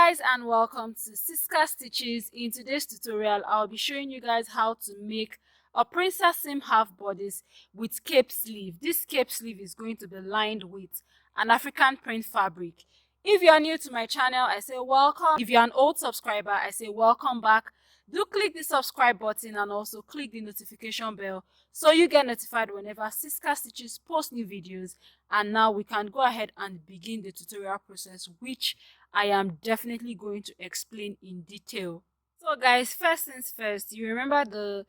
guys, and welcome to Siska Stitches. In today's tutorial I'll be showing you guys how to make a princess seam half bodice with cape sleeve. This cape sleeve is going to be lined with an African print fabric. If you are new to my channel, I say welcome. If you're an old subscriber, I say welcome back. Do click the subscribe button and also click the notification bell so you get notified whenever Siska Stitches post new videos. And now we can go ahead and begin the tutorial process, which I am definitely going to explain in detail. So guys, first things first, you remember the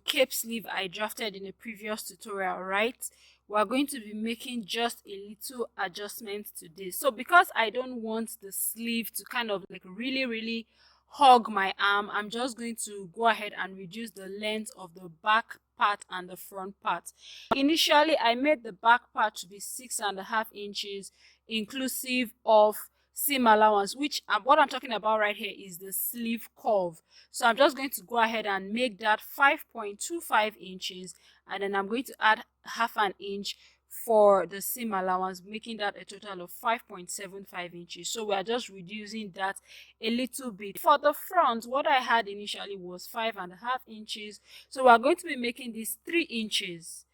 cape sleeve I drafted in a previous tutorial, right? We're going to be making just a little adjustment to this. So because I don't want the sleeve to kind of like really hug my arm, I'm just going to go ahead and reduce the length of the back part and the front part. Initially I made the back part to be 6.5 inches inclusive of seam allowance, which what I'm talking about right here is the sleeve curve. So I'm just going to go ahead and make that 5.25 inches, and then I'm going to add half an inch for the seam allowance, making that a total of 5.75 inches. So we are just reducing that a little bit. For the front, what I had initially was 5.5 inches, so we are going to be making this 3 inches,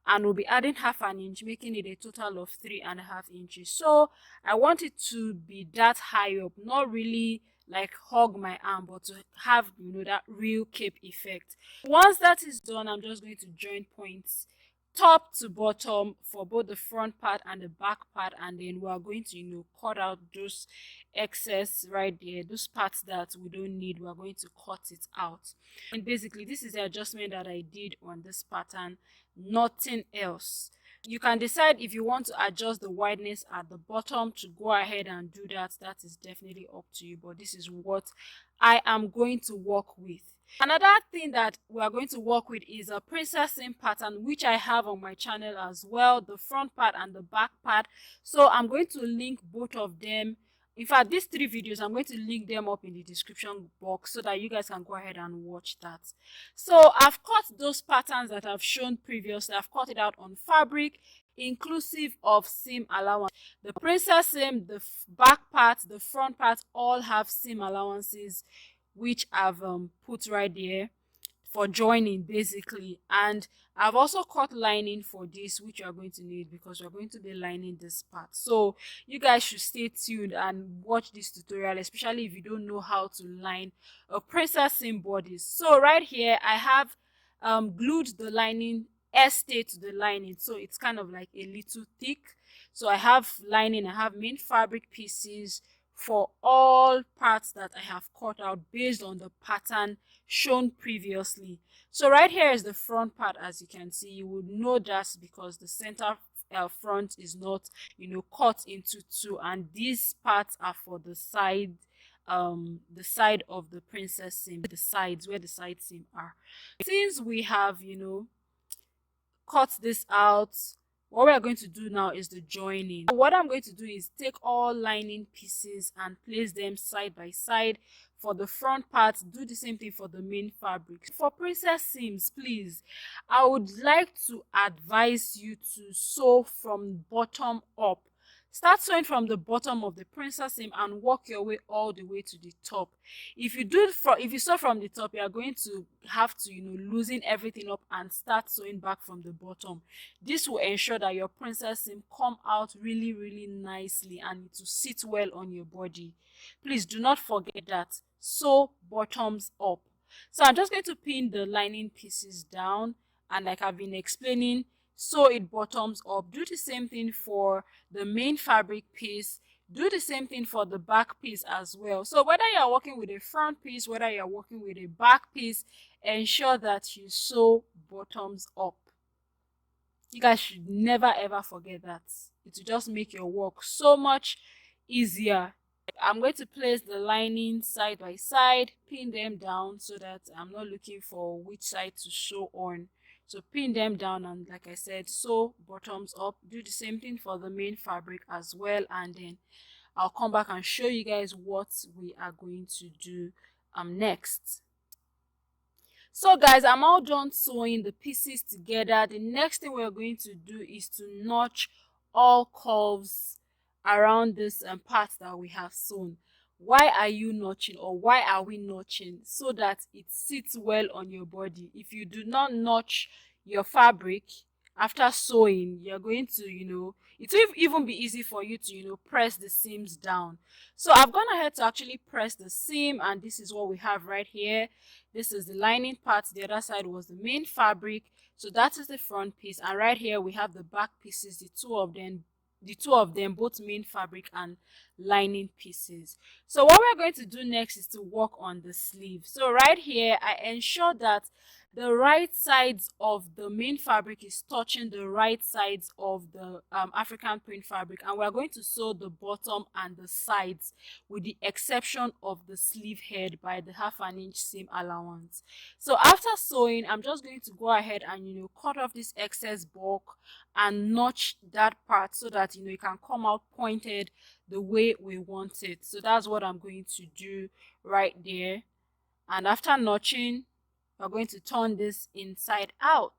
and we'll be adding half an inch, making it a total of 3.5 inches. So I want it to be that high up, not really like hug my arm, but to have, you know, that real cape effect. Once that is done, I'm just going to join points top to bottom for both the front part and the back part, and then we are going to, you know, cut out those excess right there, those parts that we don't need. We are going to cut it out. And basically this is the adjustment that I did on this pattern, nothing else. You can decide if you want to adjust the wideness at the bottom to go ahead and do that. That is definitely up to you, but this is what I am going to work with. Another thing that we are going to work with is a princess seam pattern, which I have on my channel as well, the front part and the back part. So I'm going to link both of them. In fact, these 3 videos, I'm going to link them up in the description box so that you guys can go ahead and watch that. So I've cut those patterns that I've shown previously. I've cut it out on fabric inclusive of seam allowance. The princess seam, the back part, the front part all have seam allowances, which I've put right there for joining basically. And I've also cut lining for this, which you're going to need because we're going to be lining this part. So you guys should stay tuned and watch this tutorial, especially if you don't know how to line a princess seam bodice. So right here I have glued the lining stay to the lining, so it's kind of like a little thick. So I have lining, I have main fabric pieces for all parts that I have cut out based on the pattern shown previously. So right here is the front part. As you can see, you would know that because the center front is not, you know, cut into 2, and these parts are for the side of the princess seam, the sides where the side seam are. Since we have, you know, cut this out, what we are going to do now is the joining. What I'm going to do is take all lining pieces and place them side by side. For the front part, do the same thing for the main fabric. For princess seams, please, I would like to advise you to sew from bottom up. Start sewing from the bottom of the princess seam and work your way all the way to the top. If you sew from the top, you are going to have to, you know, loosen everything up and start sewing back from the bottom. This will ensure that your princess seam come out really nicely and it will sit well on your body. Please do not forget that. Sew bottoms up. So I'm just going to pin the lining pieces down, and like I've been explaining, sew it bottoms up. Do the same thing for the main fabric piece. Do the same thing for the back piece as well. So whether you're working with a front piece, whether you're working with a back piece, ensure that you sew bottoms up. You guys should never ever forget that. It will just make your work so much easier. I'm going to place the lining side by side, pin them down so that I'm not looking for which side to sew on. So pin them down, and like I said, sew bottoms up. Do the same thing for the main fabric as well, and then I'll come back and show you guys what we are going to do next. So guys, I'm all done sewing the pieces together. The next thing we're going to do is to notch all curves around this part that we have sewn. why are you notching, or why are we notching? So that it sits well on your body. If you do not notch your fabric after sewing, you're going to, it will even be easy for you to, press the seams down. So I've gone ahead to actually press the seam, and this is what we have right here. This is the lining part. The other side was the main fabric. So that is the front piece, and right here we have the back pieces, the two of them, both main fabric and lining pieces. So what we're going to do next is to work on the sleeve. So right here, I ensure that the right sides of the main fabric is touching the right sides of the African print fabric, and we're going to sew the bottom and the sides, with the exception of the sleeve head by the 1/2 inch seam allowance. So after sewing, I'm just going to go ahead and cut off this excess bulk and notch that part, so that it can come out pointed the way we want it. So that's what I'm going to do right there. And after notching, we're going to turn this inside out.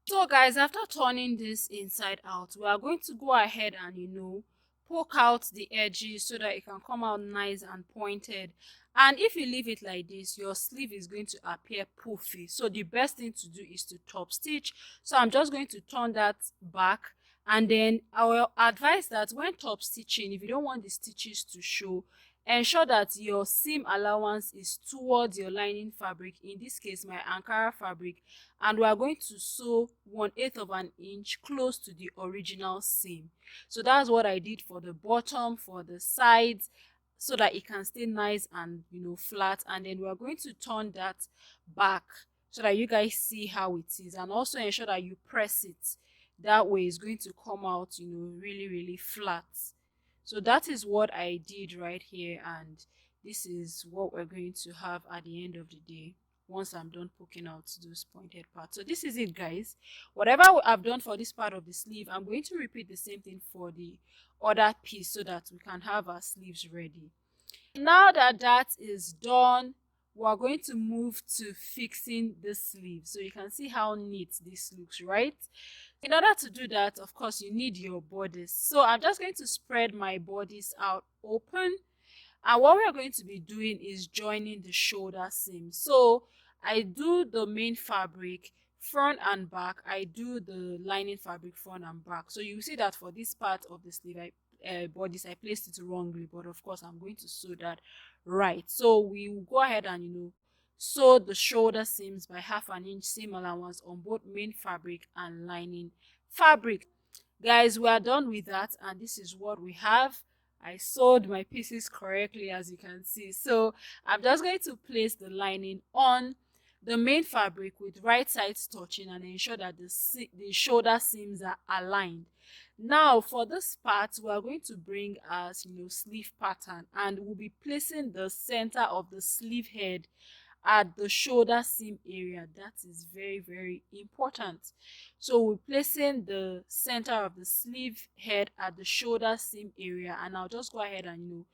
So guys, after turning this inside out, we are going to go ahead and poke out the edges so that it can come out nice and pointed. And if you leave it like this, your sleeve is going to appear poofy. So the best thing to do is to top stitch. So I'm just going to turn that back, and then I will advise that when top stitching, if you don't want the stitches to show, ensure that your seam allowance is towards your lining fabric, in this case my Ankara fabric, and we are going to sew 1/8 of an inch close to the original seam. So that's what I did for the bottom, for the sides, so that it can stay nice and flat. And then we are going to turn that back so that you guys see how it is, and also ensure that you press it. That way it's going to come out really, really flat. So that is what I did right here, and this is what we're going to have at the end of the day once I'm done poking out those pointed parts. So this is it, guys. Whatever I've done for this part of the sleeve, I'm going to repeat the same thing for the other piece, so that we can have our sleeves ready. Now that that is done, we're going to move to fixing the sleeve. So you can see how neat this looks, right? In order to do that, of course, you need your bodice. So I'm just going to spread my bodice out open, and what we're going to be doing is joining the shoulder seam. So I do the main fabric front and back, I do the lining fabric front and back. So you see that for this part of the sleeve, bodice, I placed it wrongly, but of course I'm going to sew that right. So we will go ahead and sew the shoulder seams by 1/2 inch seam allowance on both main fabric and lining fabric. Guys, we are done with that, and this is what we have. I sewed my pieces correctly, as you can see. So I'm just going to place the lining on the main fabric with right sides touching, and ensure that the shoulder seams are aligned. Now for this part, we are going to bring our sleeve pattern, and we'll be placing the center of the sleeve head at the shoulder seam area. That is very, very important. So we're placing the center of the sleeve head at the shoulder seam area, and I'll just go ahead and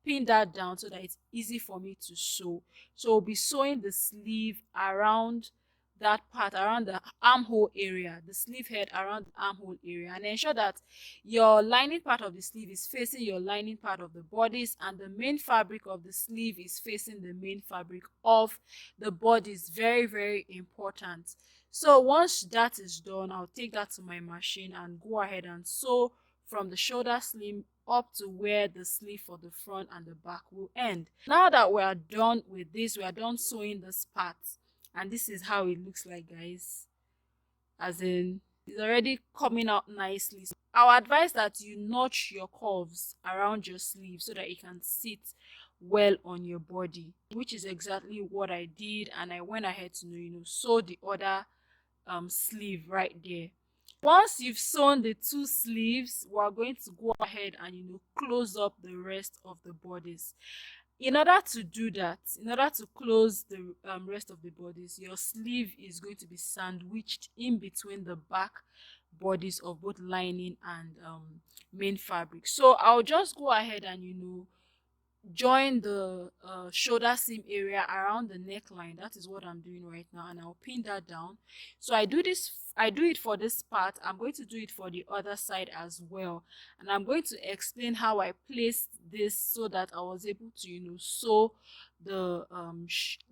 pin that down so that it's easy for me to sew. So we'll be sewing the sleeve around that part, around the armhole area, the sleeve head around the armhole area, and ensure that your lining part of the sleeve is facing your lining part of the bodice, and the main fabric of the sleeve is facing the main fabric of the bodice. Very, very important. So once that is done, I'll take that to my machine and go ahead and sew from the shoulder seam up to where the sleeve for the front and the back will end. Now that we are done with this, we are done sewing this part, and this is how it looks like, guys. As in, it's already coming out nicely. I'll advise that you notch your curves around your sleeve so that it can sit well on your body, which is exactly what I did. And I went ahead to sew the other sleeve right there. Once you've sewn the two sleeves, we're going to go ahead and close up the rest of the bodice. In order to do that, in order to close the rest of the bodice, your sleeve is going to be sandwiched in between the back bodice of both lining and main fabric. So I'll just go ahead and join the shoulder seam area around the neckline. That is what I'm doing right now, and I'll pin that down. So I do it for this part. I'm going to do it for the other side as well, and I'm going to explain how I placed this so that I was able to, sew the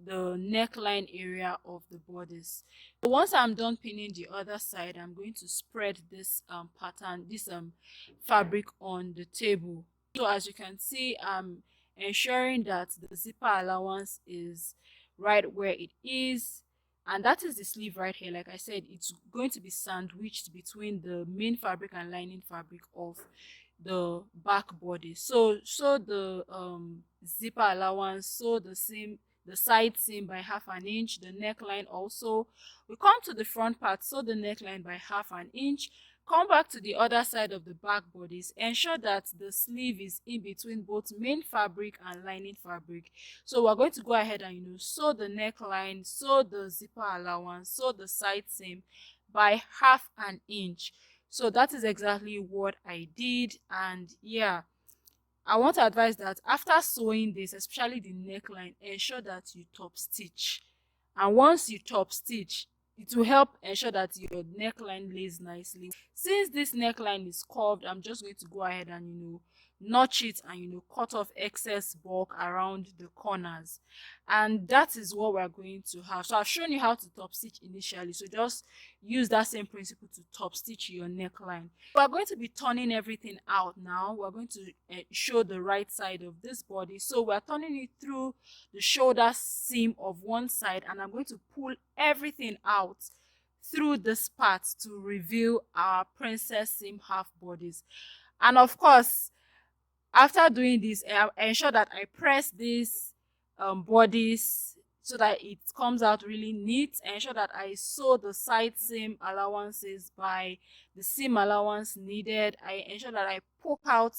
neckline area of the bodice. So once I'm done pinning the other side, I'm going to spread this pattern, this fabric on the table. So as you can see, I'm ensuring that the zipper allowance is right where it is, and that is the sleeve right here. Like I said, it's going to be sandwiched between the main fabric and lining fabric of the back body. So the zipper allowance, so the side seam by 1/2 inch, the neckline also. We come to the front part, so the neckline by 1/2 inch. Come back to the other side of the back bodice. Ensure that the sleeve is in between both main fabric and lining fabric. So we're going to go ahead and sew the neckline, sew the zipper allowance, sew the side seam by 1/2 inch. So that is exactly what I did. And yeah, I want to advise that after sewing this, especially the neckline, ensure that you top stitch. And once you top stitch, it will help ensure that your neckline lays nicely. Since this neckline is curved, I'm just going to go ahead and notch it and cut off excess bulk around the corners, and that is what we're going to have. So I've shown you how to top stitch initially, so just use that same principle to top stitch your neckline. We're going to be turning everything out now. We're going to show the right side of this body. So we're turning it through the shoulder seam of one side, and I'm going to pull everything out through this part to reveal our princess seam half bodies. And of course, after doing this, ensure that I press this bodice so that it comes out really neat. Ensure that I sew the side seam allowances by the seam allowance needed. I ensure that I poke out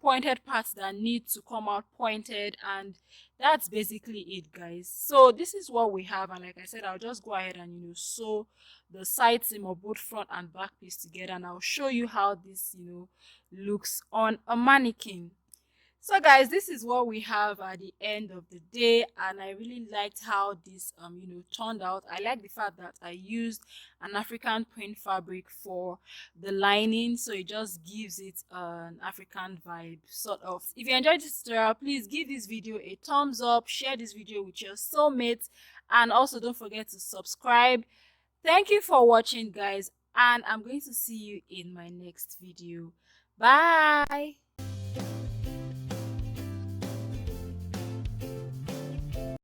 pointed parts that need to come out pointed, and that's basically it, guys. So this is what we have, and like I said, I'll just go ahead and sew the side seam of both front and back piece together, and I'll show you how this looks on a mannequin. So guys, this is what we have at the end of the day, and I really liked how this turned out. I like the fact that I used an African print fabric for the lining, so it just gives it an African vibe, sort of. If you enjoyed this tutorial, please give this video a thumbs up, share this video with your soulmates, and also don't forget to subscribe. Thank you for watching, guys, and I'm going to see you in my next video. Bye.